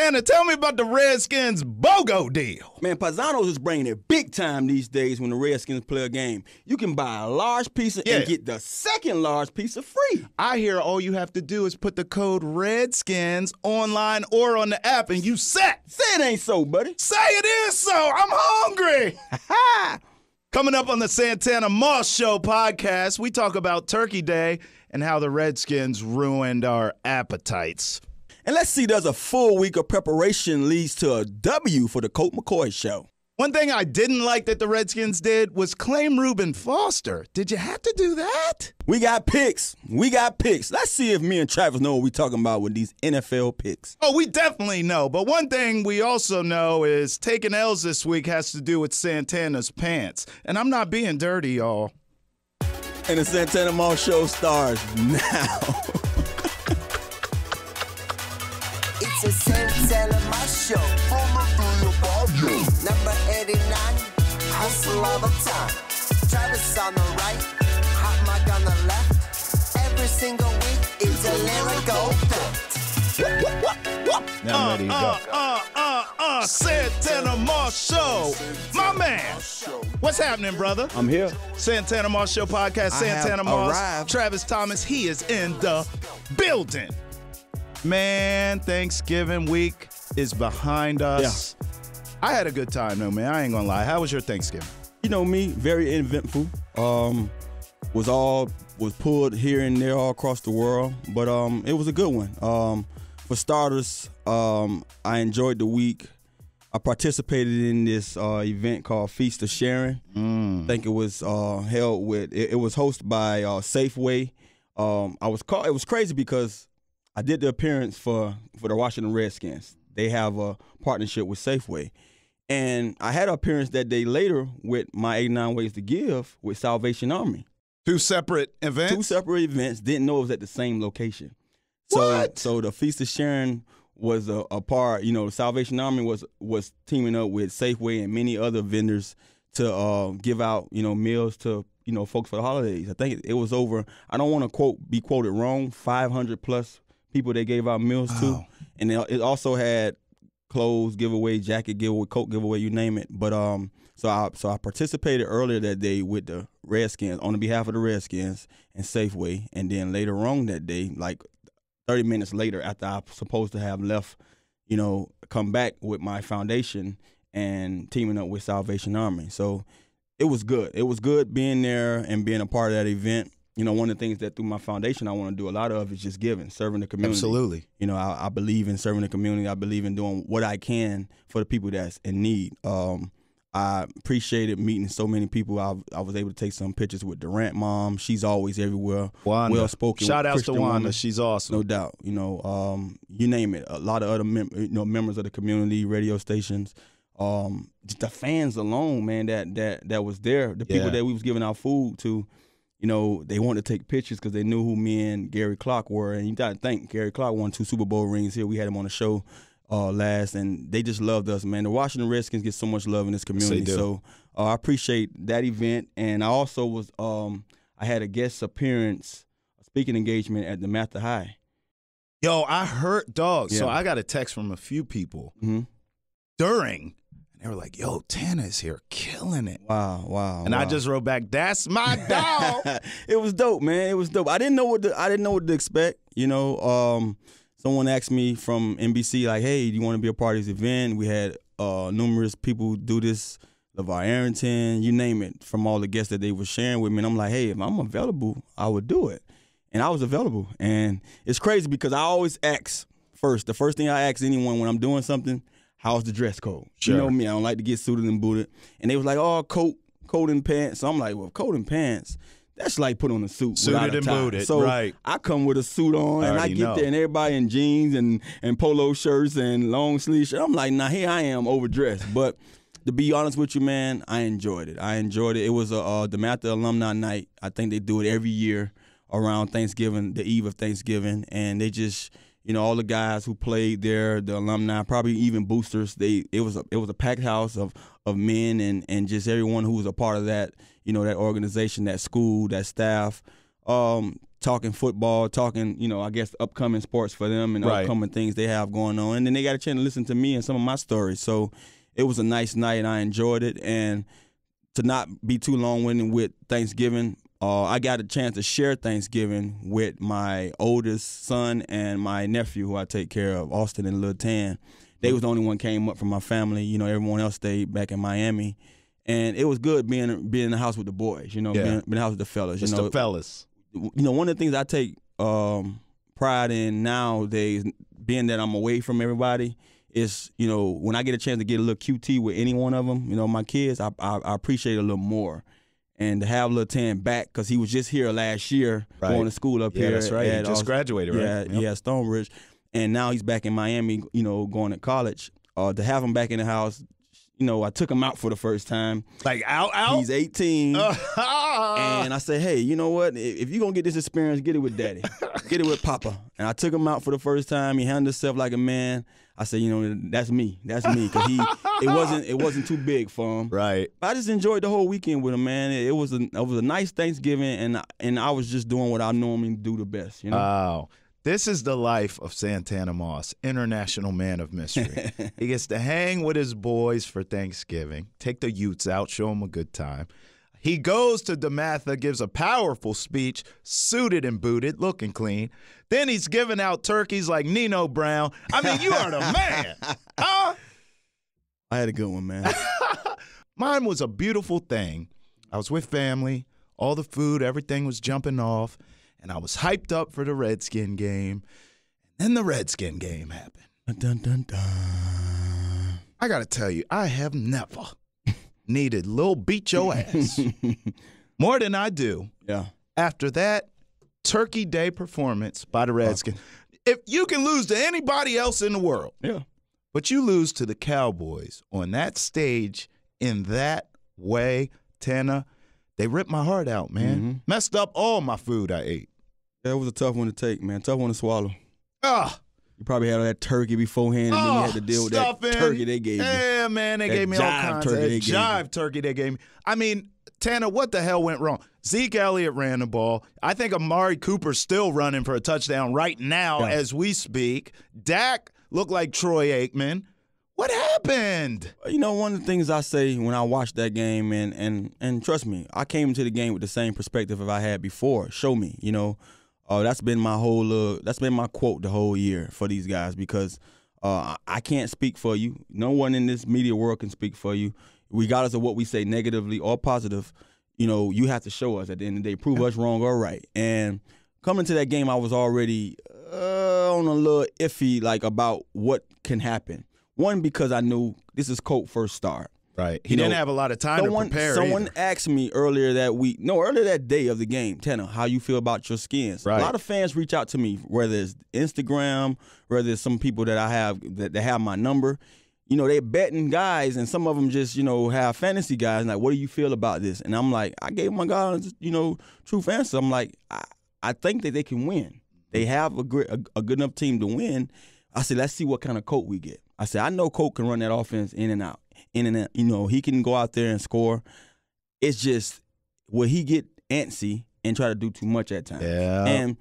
Tanner, tell me about the Redskins BOGO deal. Man, Paisanos is bringing it big time these days when the Redskins play a game. You can buy a large pizza and get the second large pizza free. I hear all you have to do is put the code Redskins online or on the app and you set. Say it ain't so, buddy. Say it is so. I'm hungry. Coming up on the Santana Moss Show podcast, we talk about Turkey Day and how the Redskins ruined our appetites. And let's see, does a full week of preparation leads to a W for the Colt McCoy Show? One thing I didn't like that the Redskins did was claim Reuben Foster. Did you have to do that? We got picks. Let's see if me and Travis know what we're talking about with these NFL picks. Oh, we definitely know. But one thing we also know is taking L's this week has to do with Santana's pants. And I'm not being dirty, y'all. And the Santana Moss Show starts now. It's a Santana Moss Show. Number 89, hustle all the time. Travis on the right, hot mic on the left. Every single week, it's a lyrical fact. Now I'm ready to go. Santana Moss Show. My man. What's happening, brother? I'm here. Santana Moss Show podcast. Santana Moss. Arrived. Travis Thomas. He is in the building. Man, Thanksgiving week is behind us. Yeah. I had a good time, though, man. I ain't gonna lie. How was your Thanksgiving? You know me, very eventful. Was pulled here and there all across the world, but it was a good one. For starters, I enjoyed the week. I participated in this event called Feast of Sharing. I think it was held with. It was hosted by Safeway. It was crazy because I did the appearance for the Washington Redskins. They have a partnership with Safeway. And I had an appearance that day later with my 89 Ways to Give with Salvation Army. Two separate events? Two separate events. Didn't know it was at the same location. What? So the Feast of Sharing was a part. You know, the Salvation Army was teaming up with Safeway and many other vendors to give out, meals to, folks for the holidays. I think it was over, I don't want to be quoted wrong, 500 plus people they gave out meals to. And it also had clothes giveaway, jacket giveaway, coat giveaway, you name it. But so I participated earlier that day with the Redskins on behalf of the Redskins and Safeway, and then later on that day, like 30 minutes later, after I was supposed to have left, come back with my foundation and teaming up with Salvation Army. So it was good. It was good being there and being a part of that event. One of the things that through my foundation I want to do a lot of is just giving, serving the community. Absolutely. I believe in serving the community. I believe in doing what I can for the people that's in need. I appreciated meeting so many people. I was able to take some pictures with Durant mom. She's always everywhere. Wanda. Well-spoken. Shout out Christian to Wanda. woman. She's awesome. No doubt. You name it. A lot of other members of the community, radio stations. Just the fans alone, man, that was there. The people that we was giving our food to. They wanted to take pictures because they knew who me and Gary Clark were. And you got to think, Gary Clark won 2 Super Bowl rings here. We had him on the show last, and they just loved us, man. The Washington Redskins get so much love in this community. Yes, they do. So I appreciate that event. And I also was I had a guest appearance, a speaking engagement at the Mather High. Yo, I heard, dog. Yeah. So I got a text from a few people during. They were like, yo, Tana's here killing it. Wow. And I just wrote back, that's my dog. It was dope, man. It was dope. I didn't know what to expect. Someone asked me from NBC, like, hey, do you want to be a part of this event? We had numerous people do this, LeVar Arrington, you name it, from all the guests that they were sharing with me. And I'm like, hey, if I'm available, I would do it. And I was available. And it's crazy because I always ask first. The first thing I ask anyone when I'm doing something, how's the dress code? Sure. You know me, I don't like to get suited and booted. And they was like, oh, coat and pants. So I'm like, well, coat and pants, that's like put on a suit. Suited and booted, so right. I come with a suit on, and I get know. there, and everybody in jeans and polo shirts and long sleeve shirts. I'm like, nah, here I am, overdressed. But to be honest with you, man, I enjoyed it. It was the Mather Alumni Night. I think they do it every year around Thanksgiving, the eve of Thanksgiving, and they just, all the guys who played there, the alumni, probably even boosters. It was a packed house of men and just everyone who was a part of that, that organization, that school, that staff. To talking football, talking, I guess upcoming sports for them and upcoming things they have going on. And then they got a chance to listen to me and some of my stories. So it was a nice night, and I enjoyed it. And to not be too long-winded with Thanksgiving, I got a chance to share Thanksgiving with my oldest son and my nephew, who I take care of, Austin and Lil Tan. They was the only one came up from my family. Everyone else stayed back in Miami. And it was good being in the house with the boys, being in the house with the fellas. Just the fellas. One of the things I take pride in nowadays, being that I'm away from everybody, is, when I get a chance to get a little QT with any one of them, my kids, I appreciate it a little more. And to have Lil Tan back, because he was just here last year going to school up here. Yeah, that's right. He just graduated, right? Yeah, Stonebridge. And now he's back in Miami, going to college. To have him back in the house, I took him out for the first time. Like out? He's 18. And I said, hey, you know what? If you're going to get this experience, get it with daddy. Get it with papa. And I took him out for the first time. He handled himself like a man. I said, that's me. That's me. Because it wasn't too big for him. Right. But I just enjoyed the whole weekend with him, man. It was a nice Thanksgiving, and I was just doing what I normally do the best. Wow. This is the life of Santana Moss, international man of mystery. He gets to hang with his boys for Thanksgiving, take the Utes out, show them a good time. He goes to DeMatha, gives a powerful speech, suited and booted, looking clean. Then he's giving out turkeys like Nino Brown. I mean, you are the man. Huh? I had a good one, man. Mine was a beautiful thing. I was with family, all the food, everything was jumping off, and I was hyped up for the Redskin game. And then the Redskin game happened. Dun, dun, dun. I got to tell you, I have never needed Lil beat your ass more than I do. Yeah. After that Turkey Day performance by the Redskins. If you can lose to anybody else in the world, but you lose to the Cowboys on that stage in that way, Tana, they ripped my heart out, man. Mm-hmm. Messed up all my food I ate. That was a tough one to take, man. Tough one to swallow. Ah. You probably had all that turkey beforehand, and then you had to deal with that turkey they gave you. Yeah, man, they gave me all kinds of jive turkey they gave me. I mean, Tana, what the hell went wrong? Zeke Elliott ran the ball. I think Amari Cooper's still running for a touchdown right now as we speak. Dak looked like Troy Aikman. What happened? One of the things I say when I watched that game, and trust me, I came into the game with the same perspective as I had before. Show me, that's been my that's been my quote the whole year for these guys, because I can't speak for you. No one in this media world can speak for you, regardless of what we say negatively or positive. You have to show us at the end of the day, prove us wrong or right. And coming to that game, I was already on a little iffy, about what can happen. One, because I knew this is Colt first start. Right. He didn't have a lot of time to prepare. Someone asked me earlier that day of the game, Tanner, how you feel about your skins. Right. A lot of fans reach out to me, whether it's Instagram, whether it's some people that I have that have my number. They're betting guys, and some of them just, have fantasy guys. Like, what do you feel about this? And I'm like, I gave my guys, truth answer. I'm like, I think that they can win. They have a good enough team to win. I said, let's see what kind of Colt we get. I said, I know Colt can run that offense in and out. He can go out there and score. It's just, will he get antsy and try to do too much at times? Yeah. And,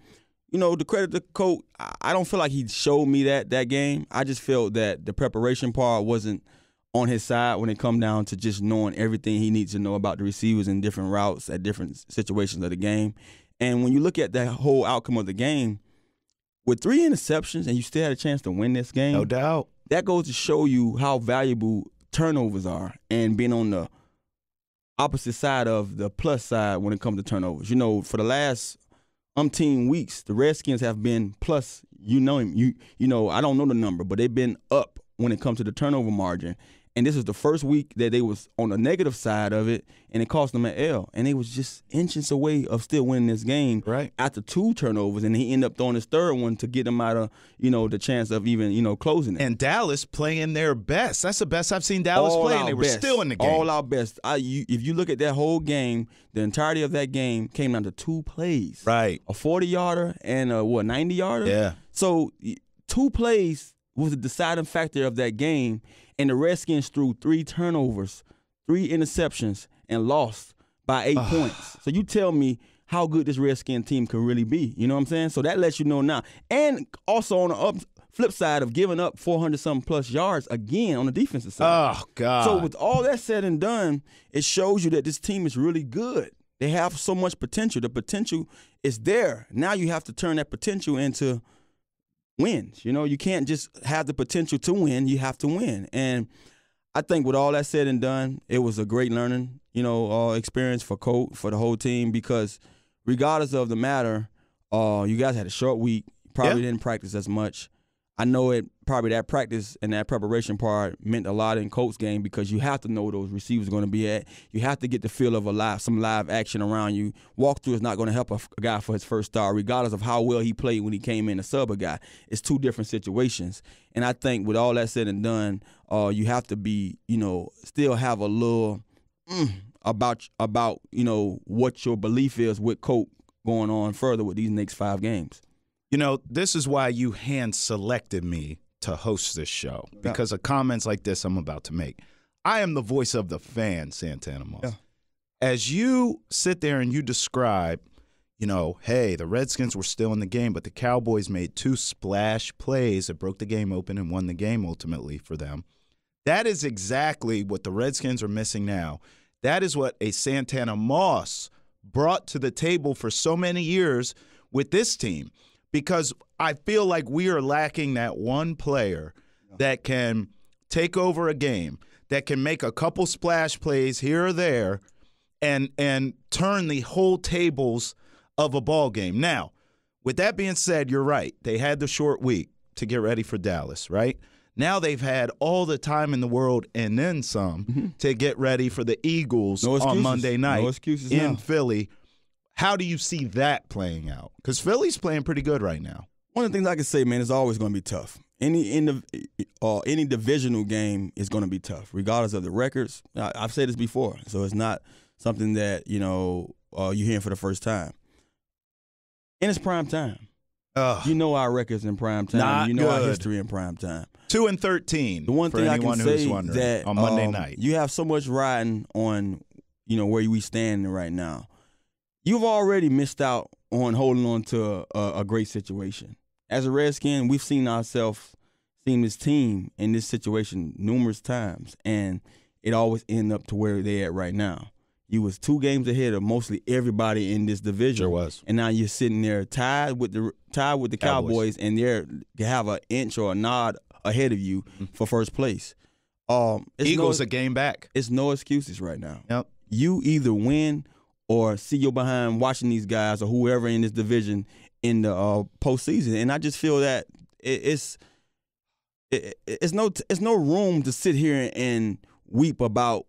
the credit to Colt, I don't feel like he showed me that game. I just felt that the preparation part wasn't on his side when it come down to just knowing everything he needs to know about the receivers and different routes at different situations of the game. And when you look at that whole outcome of the game, with 3 interceptions and you still had a chance to win this game. No doubt. That goes to show you how valuable turnovers are, and being on the opposite side of the plus side when it comes to turnovers. For the last umpteen weeks, the Redskins have been plus, I don't know the number, but they've been up when it comes to the turnover margin. And this is the first week that they was on the negative side of it, and it cost them an L. And they was just inches away of still winning this game after 2 turnovers, and he ended up throwing his third one to get them out of, the chance of even, closing it. And Dallas playing their best. That's the best I've seen Dallas play, and they were still in the game. All our best. If you look at that whole game, the entirety of that game came down to 2 plays. Right. A 40-yarder and a 90-yarder? Yeah. So 2 plays was the deciding factor of that game. And the Redskins threw 3 turnovers, 3 interceptions, and lost by 8 points. So you tell me how good this Redskin team could really be. You know what I'm saying? So that lets you know now. And also on the flip side of giving up 400-something plus yards again on the defensive side. Oh, God. So with all that said and done, it shows you that this team is really good. They have so much potential. The potential is there. Now you have to turn that potential into wins. You know, you can't just have the potential to win. You have to win. And I think with all that said and done, it was a great learning, experience for the whole team, because regardless of the matter, you guys had a short week. Probably didn't practice as much. I know probably that practice and that preparation part meant a lot in Colts game, because you have to know where those receivers are going to be at. You have to get the feel of some live action around you. Walkthrough is not going to help a guy for his first start, regardless of how well he played when he came in to sub a guy. It's two different situations. And I think with all that said and done, you have to be, still have a little about what your belief is with Colt going on further with these next 5 games. This is why you hand-selected me to host this show, because of comments like this I'm about to make. I am the voice of the fan, Santana Moss. Yeah. As you sit there and you describe, hey, the Redskins were still in the game, but the Cowboys made 2 splash plays that broke the game open and won the game ultimately for them. That is exactly what the Redskins are missing now. That is what a Santana Moss brought to the table for so many years with this team. Because I feel like we are lacking that one player that can take over a game, that can make a couple splash plays here or there and turn the whole tables of a ball game. Now, with that being said, you're right. They had the short week to get ready for Dallas, right? Now they've had all the time in the world and then some to get ready for the Eagles on Monday night in Philly. How do you see that playing out? Because Philly's playing pretty good right now. One of the things I can say, man, it's always going to be tough. Any divisional game is going to be tough, regardless of the records. I've said this before, so it's not something that you're hearing for the first time. And it's prime time. You know our records in prime time. Our history in prime time. 2-13. The one thing I can say that on Monday night, you have so much riding on where we stand right now. You've already missed out on holding on to a great situation. As a Redskin, we've seen this team in this situation numerous times, and it always ended up to where they're at right now. You was 2 games ahead of mostly everybody in this division. Sure was. And now you're sitting there tied with the Cowboys, and they have an inch or a nod ahead of you for first place. Eagles a game back. It's no excuses right now. Yep. You either win or see your behind watching these guys or whoever in this division in the postseason. And I just feel that it's no room to sit here and weep about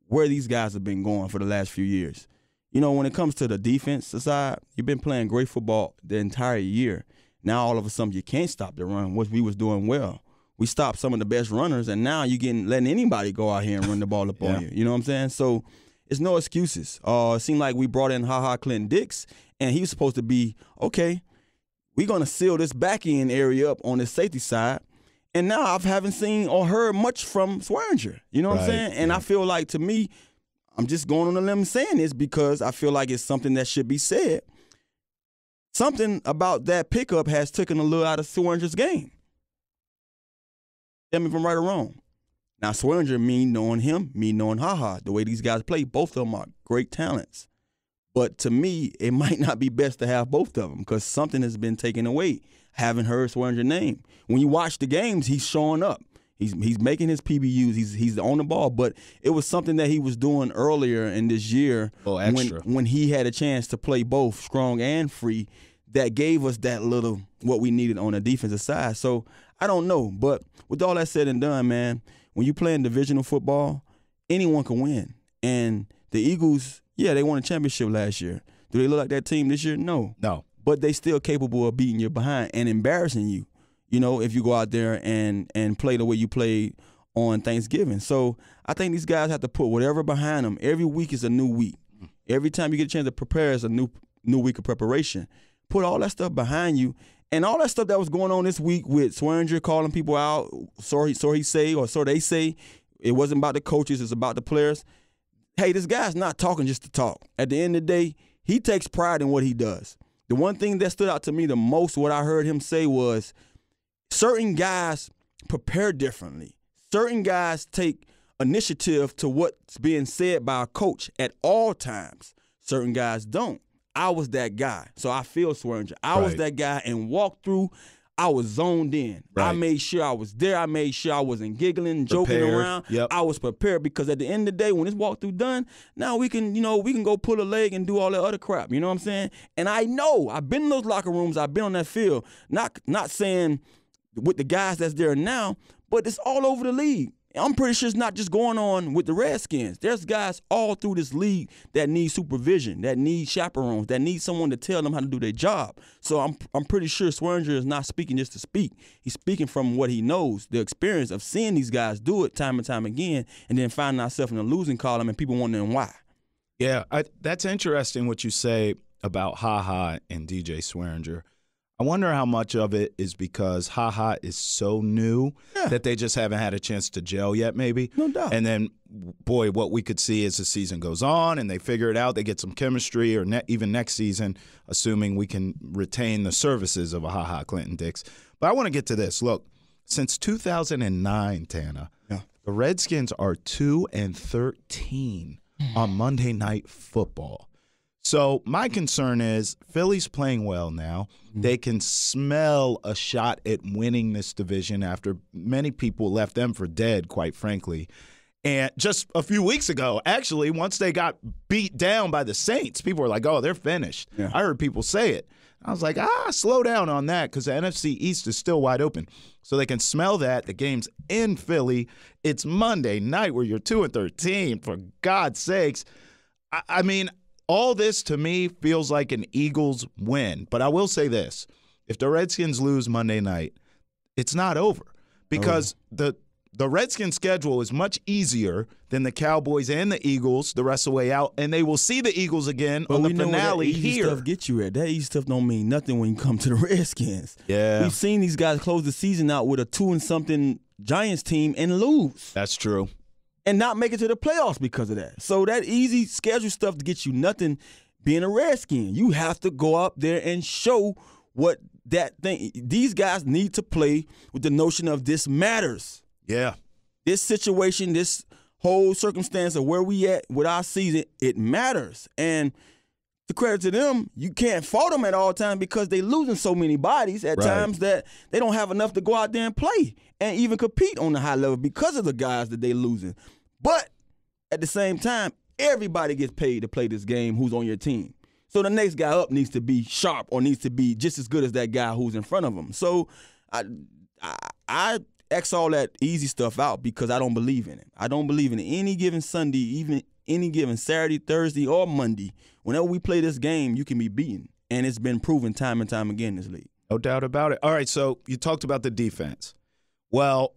where these guys have been going for the last few years. When it comes to the defense side, you've been playing great football the entire year. Now all of a sudden you can't stop the run, which we was doing well. We stopped some of the best runners, and now you're letting anybody go out here and run the ball up on you. You know what I'm saying? So it's no excuses. It seemed like we brought in Clinton-Dix, and he was supposed to be, okay, we're going to seal this back end area up on the safety side. And now I haven't seen or heard much from Swearinger. You know what I'm saying? And I feel like, to me, I'm just going on a limb saying this because I feel like it's something that should be said. Something about that pickup has taken a little out of Swearinger's game. Tell me if I'm right or wrong. Now, Swearinger, me knowing him, me knowing the way these guys play, both of them are great talents. But to me, it might not be best to have both of them because something has been taken away. Haven't heard Swearinger's name. When you watch the games, he's showing up. He's making his PBUs. He's on the ball. But it was something that he was doing earlier in this year when he had a chance to play both strong and free that gave us that little what we needed on the defensive side. So I don't know. But with all that said and done, man, when you play in divisional football, anyone can win. And the Eagles, they won a championship last year. Do they look like that team this year? No. But they still capable of beating you behind and embarrassing you, if you go out there and play the way you played on Thanksgiving. So I think these guys have to put whatever behind them. Every week is a new week. Every time you get a chance to prepare is a new week of preparation. Put all that stuff behind you. And all that stuff that was going on this week with Swearinger calling people out, so they say, it wasn't about the coaches, it's about the players. Hey, this guy's not talking just to talk. At the end of the day, he takes pride in what he does. The one thing that stood out to me the most, what I heard him say was certain guys prepare differently. Certain guys take initiative to what's being said by a coach at all times. Certain guys don't. I was that guy. So I feel Swearinger. I was that guy and walked through. I was zoned in. Right. I made sure I was there. I made sure I wasn't giggling, joking around. Yep. I was prepared because at the end of the day, when this walkthrough done, now we can go pull a leg and do all that other crap. You know what I'm saying? And I know I've been in those locker rooms. I've been on that field. Not saying with the guys that's there now, but it's all over the league. I'm pretty sure it's not just going on with the Redskins. There's guys all through this league that need supervision, that need chaperones, that need someone to tell them how to do their job. So I'm pretty sure Swearinger is not speaking just to speak. He's speaking from what he knows, the experience of seeing these guys do it time and time again, and then finding ourselves in a losing column and people wondering why. Yeah, that's interesting what you say about Ha and DJ Swearinger. I wonder how much of it is because Ha is so new that they just haven't had a chance to gel yet, maybe. No doubt. And then, boy, what we could see as the season goes on and they figure it out, they get some chemistry, or even next season, assuming we can retain the services of a Ha Clinton-Dix. But I want to get to this. Look, since 2009, Tana, the Redskins are 2-13 on Monday Night Football. So my concern is Philly's playing well now. They can smell a shot at winning this division after many people left them for dead, quite frankly. And just a few weeks ago, actually, once they got beat down by the Saints, people were like, oh, they're finished. Yeah. I heard people say it. I was like, slow down on that because the NFC East is still wide open. So they can smell that. The game's in Philly. It's Monday night where you're 2-13, for God's sakes. I mean, all this, to me, feels like an Eagles win. But I will say this. If the Redskins lose Monday night, it's not over because the Redskins' schedule is much easier than the Cowboys and the Eagles the rest of the way out, and they will see the Eagles again on the finale here. Stuff get you at. That easy stuff don't mean nothing when you come to the Redskins. Yeah. We've seen these guys close the season out with a 2-something Giants team and lose. That's true. And not make it to the playoffs because of that. So that easy schedule stuff to get you nothing being a Redskin. You have to go up there and show what that thing. These guys need to play with the notion of this matters. Yeah. This situation, this whole circumstance of where we at with our season, it matters. And to credit to them, you can't fault them at all times because they losing so many bodies at times that they don't have enough to go out there and play and even compete on the high level because of the guys that they losing. But at the same time, everybody gets paid to play this game who's on your team. So the next guy up needs to be sharp or needs to be just as good as that guy who's in front of him. So I X all that easy stuff out because I don't believe in it. I don't believe in it. Any given Sunday, even any given Saturday, Thursday, or Monday, whenever we play this game, you can be beaten. And it's been proven time and time again in this league. No doubt about it. All right, so you talked about the defense. Well,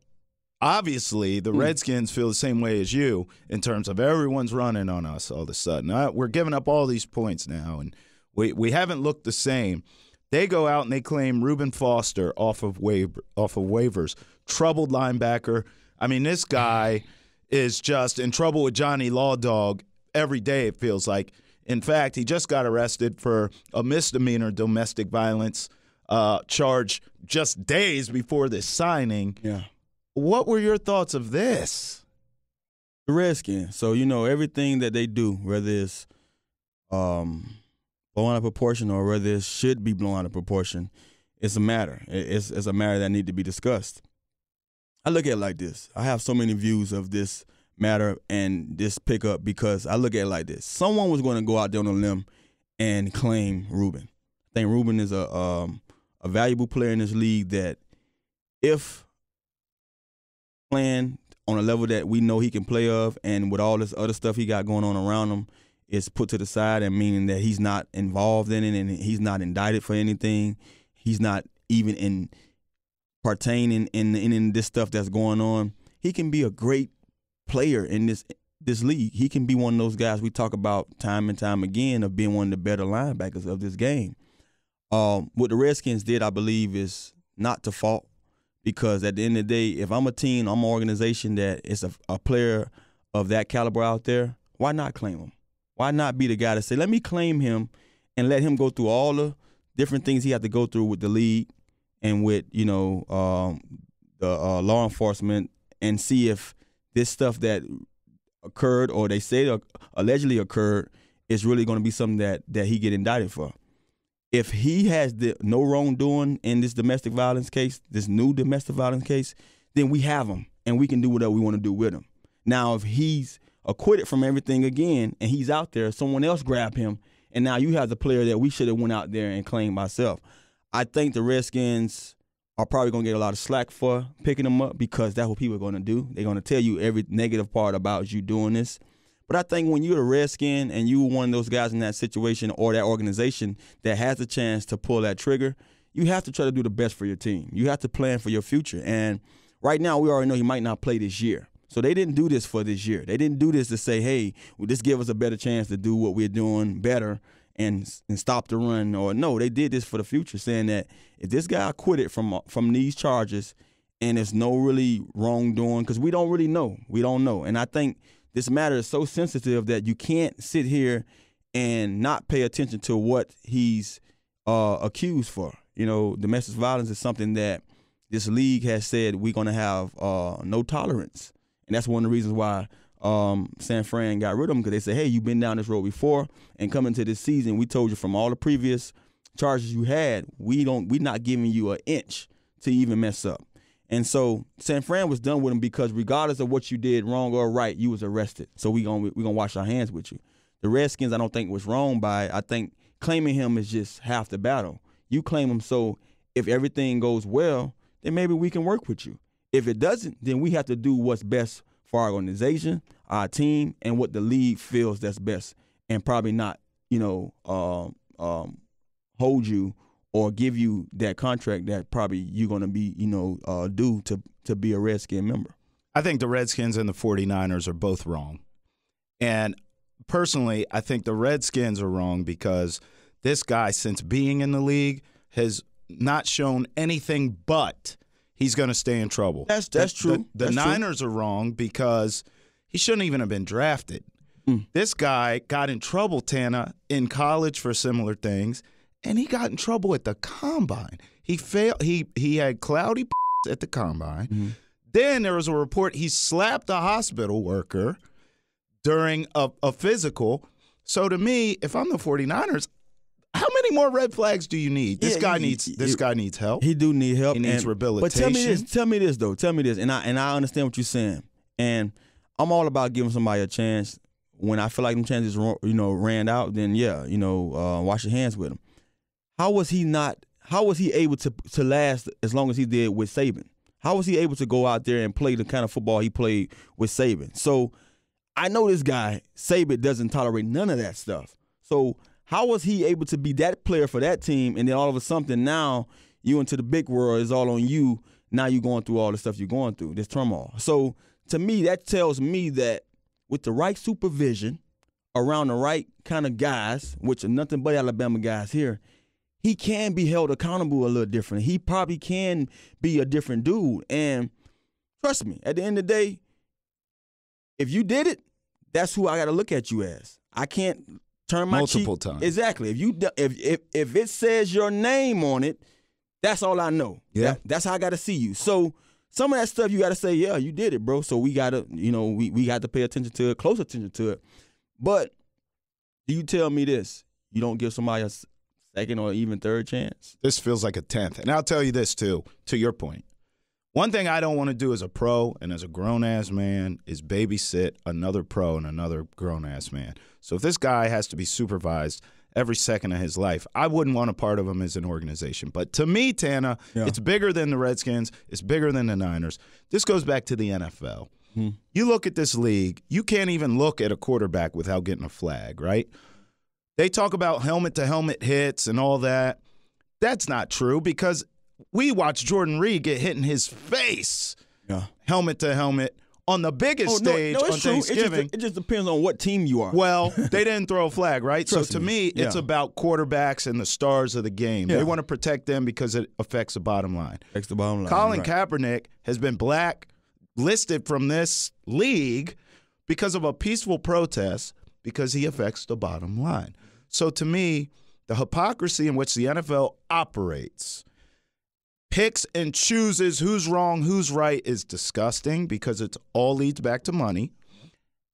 obviously, the Redskins feel the same way as you in terms of everyone's running on us all of a sudden. We're giving up all these points now, and we haven't looked the same. They go out and they claim Reuben Foster off of waivers, troubled linebacker. I mean, this guy is just in trouble with Johnny Law Dog every day, it feels like. In fact, he just got arrested for a misdemeanor domestic violence charge just days before this signing. Yeah. What were your thoughts of this? The Redskins. So, everything that they do, whether it's blown out of proportion or whether it should be blown out of proportion, it's a matter. It's a matter that need to be discussed. I look at it like this. I have so many views of this matter and this pickup because I look at it like this. Someone was going to go out there on a limb and claim Reuben. I think Reuben is a valuable player in this league that if playing on a level that we know he can play of and with all this other stuff he got going on around him is put to the side and meaning that he's not involved in it and he's not indicted for anything. He's not even partaining in this stuff that's going on. He can be a great player in this league. He can be one of those guys we talk about time and time again of being one of the better linebackers of this game. What the Redskins did, I believe, is not to fault because at the end of the day, if I'm a team, I'm an organization that is a player of that caliber out there, why not claim him? Why not be the guy to say, let me claim him and let him go through all the different things he had to go through with the league and with, the law enforcement, and see if this stuff that occurred or they say allegedly occurred is really going to be something that he get indicted for. If he has no wrongdoing in this domestic violence case, this new domestic violence case, then we have him and we can do whatever we want to do with him. Now, if he's acquitted from everything again and he's out there, someone else grabbed him, and now you have the player that we should have went out there and claimed myself. I think the Redskins are probably going to get a lot of slack for picking him up because that's what people are going to do. They're going to tell you every negative part about you doing this. But I think when you're a Redskin and you're one of those guys in that situation or that organization that has a chance to pull that trigger, you have to try to do the best for your team. You have to plan for your future. And right now we already know he might not play this year. So they didn't do this for this year. They didn't do this to say, hey, well, this give us a better chance to do what we're doing better and stop the run. Or no, they did this for the future, saying that if this guy acquitted from these charges and there's no really wrongdoing, because we don't really know. We don't know. And I think this matter is so sensitive that you can't sit here and not pay attention to what he's accused for. Domestic violence is something that this league has said we're going to have no tolerance. And that's one of the reasons why San Fran got rid of him, because they said, hey, you've been down this road before, and coming to this season, we told you from all the previous charges you had, we're not giving you an inch to even mess up. And so San Fran was done with him because regardless of what you did, wrong or right, you was arrested. So we're gonna wash our hands with you. The Redskins, I don't think was wrong by it. I think claiming him is just half the battle. You claim him, so if everything goes well, then maybe we can work with you. If it doesn't, then we have to do what's best for our organization, our team, and what the league feels that's best, and probably not, hold you or give you that contract that probably you're going to be, due to be a Redskin member. I think the Redskins and the 49ers are both wrong. And personally, I think the Redskins are wrong because this guy, since being in the league, has not shown anything but he's going to stay in trouble. That's true. The Niners are wrong because he shouldn't even have been drafted. This guy got in trouble, Tana, in college for similar things, and he got in trouble at the combine. He failed. He had cloudy at the combine. Mm-hmm. Then there was a report he slapped a hospital worker during a physical. So to me, if I'm the 49ers, how many more red flags do you need? This guy needs help. He do need help. He needs rehabilitation. But tell me this though. Tell me this, and I understand what you're saying. And I'm all about giving somebody a chance. When I feel like them chances, ran out, then wash your hands with them. How was he able to last as long as he did with Saban? How was he able to go out there and play the kind of football he played with Saban? So I know this guy, Saban, doesn't tolerate none of that stuff. So how was he able to be that player for that team, and then all of a sudden now you into the big world, is all on you. Now you're going through all the stuff you're going through, this turmoil. So to me, that tells me that with the right supervision around the right kind of guys, which are nothing but Alabama guys here, he can be held accountable a little different. He probably can be a different dude. And trust me, at the end of the day, if you did it, that's who I got to look at you as. I can't turn my multiple times. Exactly. If it says your name on it, that's all I know. Yeah. That's how I got to see you. So some of that stuff you got to say, yeah, you did it, bro. So we got to, we got to pay attention to it, close attention to it. But do you tell me this? You don't give somebody a second or even third chance? This feels like a 10th. And I'll tell you this, too, to your point. One thing I don't want to do as a pro and as a grown-ass man is babysit another pro and another grown-ass man. So if this guy has to be supervised every second of his life, I wouldn't want a part of him as an organization. But to me, Tana, It's bigger than the Redskins. It's bigger than the Niners. This goes back to the NFL. You look at this league, you can't even look at a quarterback without getting a flag, right? They talk about helmet-to-helmet hits and all that. That's not true because we watched Jordan Reed get hit in his face, helmet-to-helmet, on the biggest stage on Thanksgiving. It just depends on what team you are. Well, they didn't throw a flag, right? So to me, it's about quarterbacks and the stars of the game. They want to protect them because it affects the bottom line. Colin Kaepernick has been blacklisted from this league because of a peaceful protest because he affects the bottom line. So to me, the hypocrisy in which the NFL operates, picks and chooses who's wrong, who's right, is disgusting because it all leads back to money.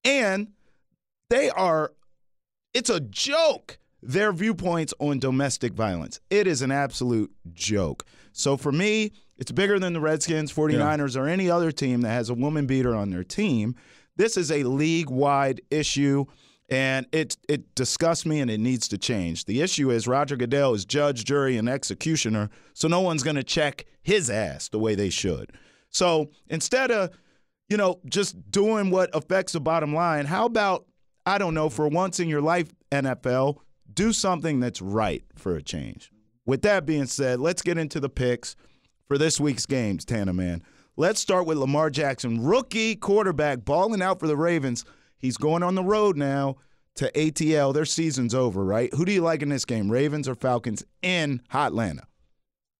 And it's a joke, their viewpoints on domestic violence. It is an absolute joke. So for me, it's bigger than the Redskins, 49ers, or any other team that has a woman beater on their team. This is a league-wide issue, and it disgusts me, and it needs to change. The issue is Roger Goodell is judge, jury, and executioner, so no one's going to check his ass the way they should. So instead of, just doing what affects the bottom line, how about, I don't know, for once in your life, NFL, do something that's right for a change. With that being said, let's get into the picks for this week's games, Tana, man. Let's start with Lamar Jackson, rookie quarterback, balling out for the Ravens. He's going on the road now to ATL. Their season's over, right? Who do you like in this game, Ravens or Falcons in Hotlanta?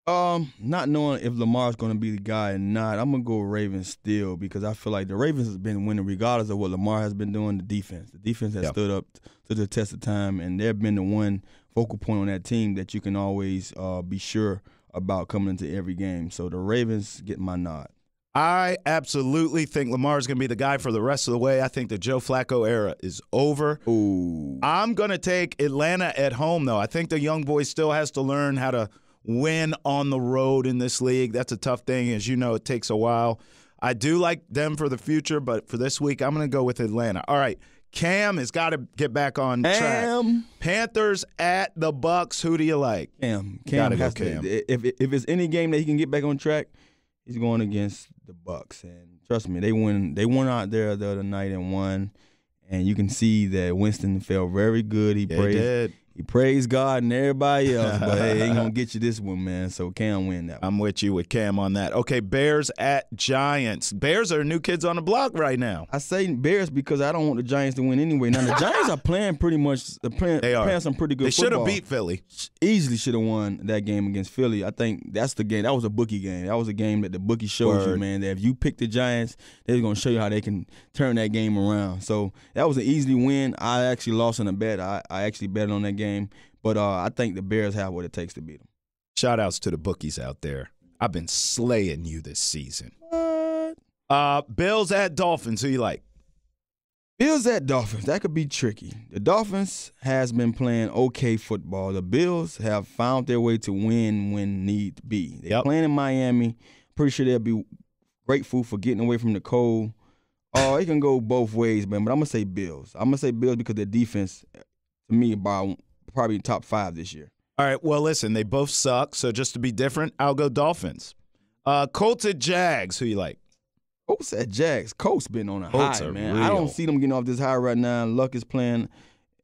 Not knowing if Lamar's going to be the guy or not, I'm going to go Ravens still because I feel like the Ravens has been winning regardless of what Lamar has been doing. The defense has stood up to the test of time, and they've been the one focal point on that team that you can always be sure about coming into every game. So the Ravens get my nod. I absolutely think Lamar's going to be the guy for the rest of the way. I think the Joe Flacco era is over. Ooh. I'm going to take Atlanta at home, though. I think the young boy still has to learn how to win on the road in this league. That's a tough thing. As you know, it takes a while. I do like them for the future, but for this week, I'm going to go with Atlanta. All right, Cam has got to get back on track. Panthers at the Bucks. Who do you like? Cam Gotta go has Cam. to. If it's any game that he can get back on track, he's going against the Bucks. And trust me, they won out there the other night and won. And you can see that Winston felt very good. He praised God and everybody else, but hey, ain't gonna get you this one, man. So Cam win that one. I'm with you with Cam on that. Okay, Bears at Giants. Bears are new kids on the block right now. I say Bears because I don't want the Giants to win anyway. Now the Giants are playing pretty much. Playing some pretty good football. They should have beat Philly. Easily should have won that game against Philly. I think that's the game. That was a bookie game. That was a game that the bookie shows you, man, that if you pick the Giants, they're gonna show you how they can turn that game around. So that was an easy win. I actually lost in a bet. I actually bet on that game. But I think the Bears have what it takes to beat them. Shout-outs to the bookies out there. I've been slaying you this season. What? Bills at Dolphins. Who you like? Bills at Dolphins. That could be tricky. The Dolphins has been playing okay football. The Bills have found their way to win when need be. They're playing in Miami. Pretty sure they'll be grateful for getting away from the cold. It can go both ways, man. But I'm going to say Bills. I'm going to say Bills because their defense, to me, probably top 5 this year. All right, well, listen, they both suck, so just to be different, I'll go Dolphins. Colts at Jags, who you like? Colts at Jags. Colts been on a Colts high, are man. real. I don't see them getting off this high right now. Luck is playing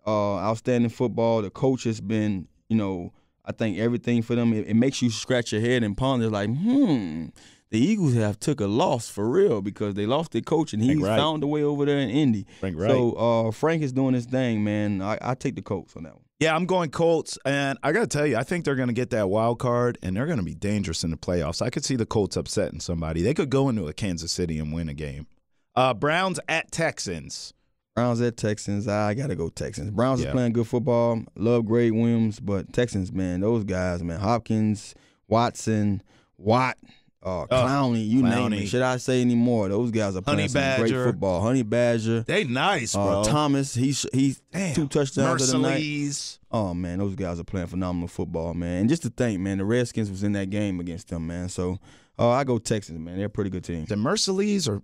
outstanding football. The coach has been, I think everything for them. It makes you scratch your head and ponder like, the Eagles have took a loss for real because they lost their coach and he's found a way over there in Indy. So Frank is doing his thing, man. I take the Colts on that one. Yeah, I'm going Colts, and I got to tell you, I think they're going to get that wild card, and they're going to be dangerous in the playoffs. I could see the Colts upsetting somebody. They could go into a Kansas City and win a game. Browns at Texans. Browns at Texans. I got to go Texans. Browns is playing good football. Love Greg Williams, but Texans, man, those guys, man, Hopkins, Watson, Watt, Clowney, you name it. Should I say any more? Those guys are playing some great football. Honey Badger. They nice, bro. Thomas, he's 2 touchdowns the other night. Oh, man, those guys are playing phenomenal football, man. And just to think, man, the Redskins was in that game against them, man. So I go Texans, man. They're a pretty good team. Is it Mercedes or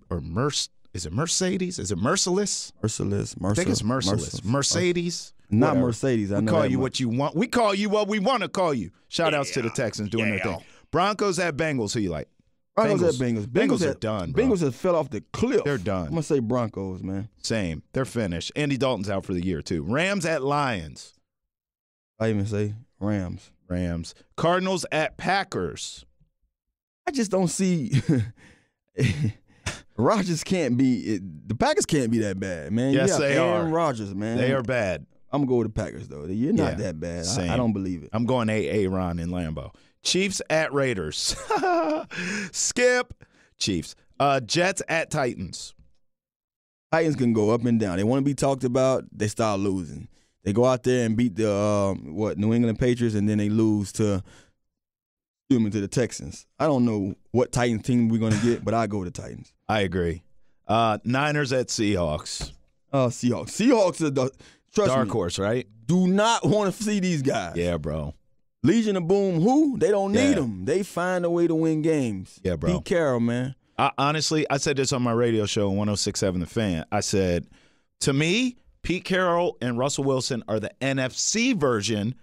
is it Mercedes? Is it Merciless? Merciless. I think it's Merciless. Mercedes. Not Whatever. Mercedes. I we know call that you much. what you want. We call you what we want to call you. Shout-outs to the Texans doing their thing. Broncos at Bengals. Who you like? Broncos at Bengals. Bengals are done, bro. Bengals have fell off the cliff. They're done. I'm going to say Broncos, man. Same. They're finished. Andy Dalton's out for the year, too. Rams at Lions. I even say Rams. Cardinals at Packers. I just don't see Rodgers can't be – the Packers can't be that bad, man. Yes, they are. Aaron Rodgers, man. They are bad. I'm going to go with the Packers, though. You're not that bad. I don't believe it. I'm going Aaron in Lambeau. Chiefs at Raiders. Skip. Chiefs. Jets at Titans. Titans can go up and down. They want to be talked about. They start losing. They go out there and beat the New England Patriots, and then they lose to the Texans. I don't know what Titans team we're gonna get, but I go with the Titans. I agree. Niners at Seahawks. Seahawks. Seahawks are the dark horse, right? Do not want to see these guys. Yeah, bro. Legion of Boom, who? They don't need them. They find a way to win games. Yeah, bro. Pete Carroll, man. Honestly, I said this on my radio show on 106.7 The Fan. I said, to me, Pete Carroll and Russell Wilson are the NFC version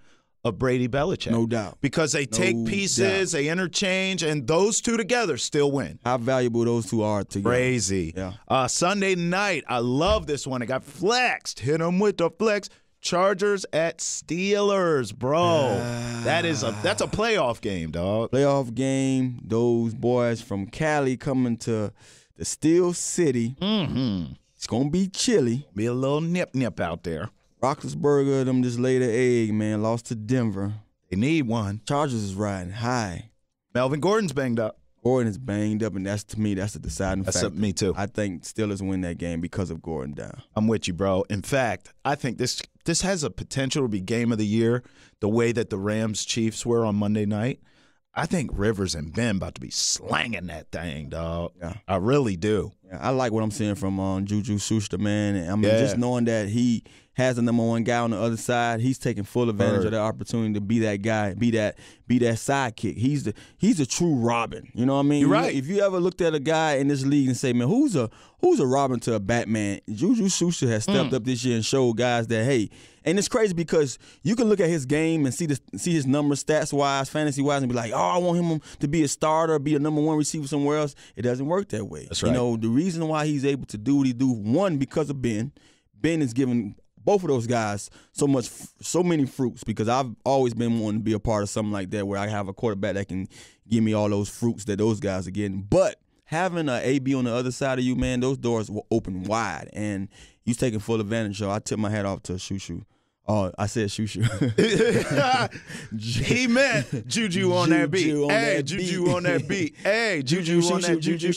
of Brady Belichick. No doubt. Because they take pieces, they interchange, and those two together still win. How valuable those two are together. Crazy. Yeah. Sunday night, I love this one. It got flexed. Hit them with the flex. Chargers at Steelers, bro. That's a playoff game, dog. Playoff game. Those boys from Cali coming to the Steel City. Mm-hmm. It's going to be chilly. Be a little nip out there. Roethlisberger, them just laid an egg, man. Lost to Denver. They need one. Chargers is riding high. Melvin Gordon's banged up. Gordon is banged up, and that's the deciding factor. That's me too. I think Steelers win that game because of Gordon down. I'm with you, bro. In fact, I think this has a potential to be game of the year. The way that the Rams Chiefs were on Monday night, I think Rivers and Ben about to be slanging that thing, dog. Yeah. I really do. Yeah, I like what I'm seeing from JuJu, man. And I mean, just knowing that he has the number one guy on the other side, he's taking full advantage of that opportunity to be that guy, be that sidekick. He's a true Robin. You know what I mean? You're right. If you ever looked at a guy in this league and say, man, who's a Robin to a Batman? JuJu has stepped up this year and showed guys that, hey, and it's crazy because you can look at his game and see his numbers, stats wise, fantasy wise, and be like, oh, I want him to be a starter, be a number one receiver somewhere else. It doesn't work that way. That's right. You know, the reason why he's able to do what he do, one, because of Ben. Ben is giving both of those guys so many fruits, because I've always been wanting to be a part of something like that where I have a quarterback that can give me all those fruits that those guys are getting. But having an AB on the other side of you, man, those doors will open wide, and he's taking full advantage. So I tip my hat off to JuJu. Oh, I said JuJu. He meant JuJu on that beat. Hey, JuJu on that beat. Hey, JuJu on that JuJu.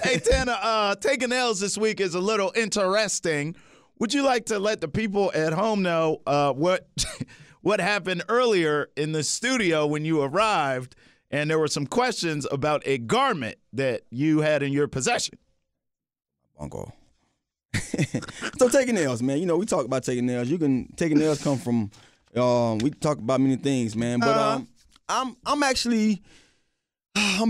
Hey, Tanner, taking L's this week is a little interesting. Would you like to let the people at home know what happened earlier in the studio when you arrived, and there were some questions about a garment that you had in your possession? Bongo. So taking L's, man. You know, we talk about taking L's. Taking L's come from we talk about many things, man. But I'm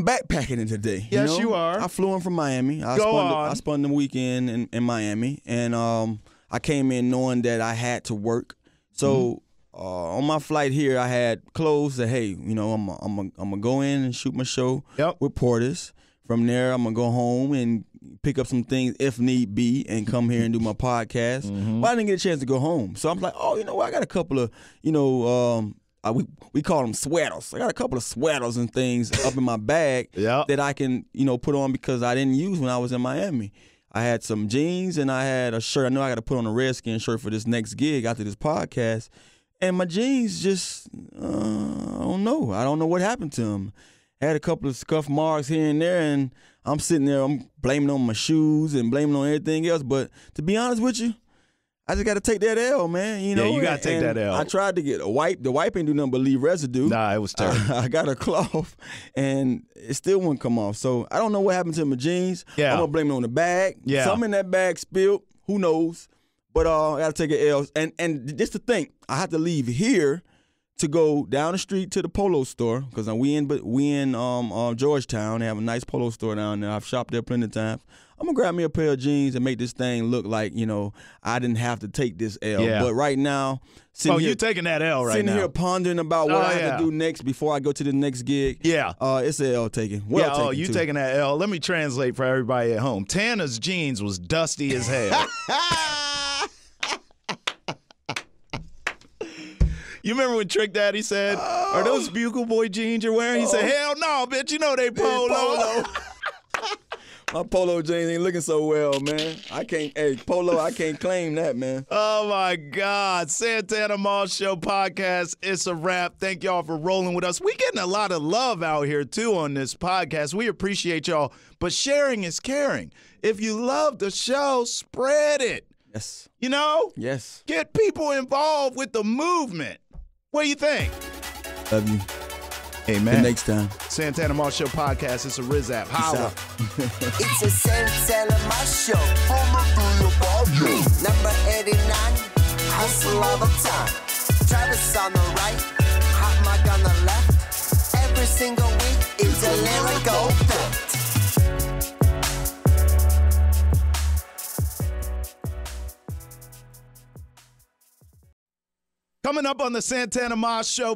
backpacking it today. Yes, you are. I flew in from Miami. I spent the weekend in Miami, and I came in knowing that I had to work. So on my flight here, I had clothes that, hey, you know, I'm gonna go in and shoot my show with Portis. From there, I'm gonna go home and pick up some things if need be and come here and do my podcast. But I didn't get a chance to go home. So I'm like, oh, you know what? I got a couple of, you know, we call them sweaters. I got a couple of sweaters and things up in my bag that I can, you know, put on because I didn't use when I was in Miami. I had some jeans and I had a shirt. I know I got to put on a Redskins shirt for this next gig after this podcast. And my jeans just, I don't know. I don't know what happened to them. Had a couple of scuff marks here and there, and I'm sitting there, I'm blaming on my shoes and blaming on everything else. But to be honest with you, I just got to take that L, man. You know, you got to take that L. I tried to get a wipe. The wipe ain't do nothing but leave residue. Nah, it was terrible. I got a cloth, and it still wouldn't come off. So I don't know what happened to my jeans. Yeah. I'm going to blame it on the bag. Yeah. Something in that bag spilled. Who knows? But I got to take an L. And just to think, I have to leave here to go down the street to the polo store, because we in Georgetown. They have a nice polo store down there. I've shopped there plenty of times. I'm going to grab me a pair of jeans and make this thing look like, you know, I didn't have to take this L. Yeah. But right now, you're taking that L right now. Sitting here pondering about what I have to do next before I go to the next gig. Yeah. It's an L taking. You taking that L. Let me translate for everybody at home. Tanner's jeans was dusty as hell. You remember when Trick Daddy said, are those Bugle Boy jeans you're wearing? He said, hell no, bitch, you know they polo. My polo jeans ain't looking so well, man. I can't claim that, man. Oh, my God. Santana Mall Show podcast. It's a wrap. Thank y'all for rolling with us. We getting a lot of love out here, too, on this podcast. We appreciate y'all. But sharing is caring. If you love the show, spread it. Yes. You know? Yes. Get people involved with the movement. What do you think? Love you. Amen. Till next time. Santana Moss Show podcast. It's a Riz app. Holla. It's a Santana Moss Show. Number 89, hustle all the time. Travis on the right, hot mic on the left. Every single week, it's a lyrical fact. Coming up on the Santana Moss Show.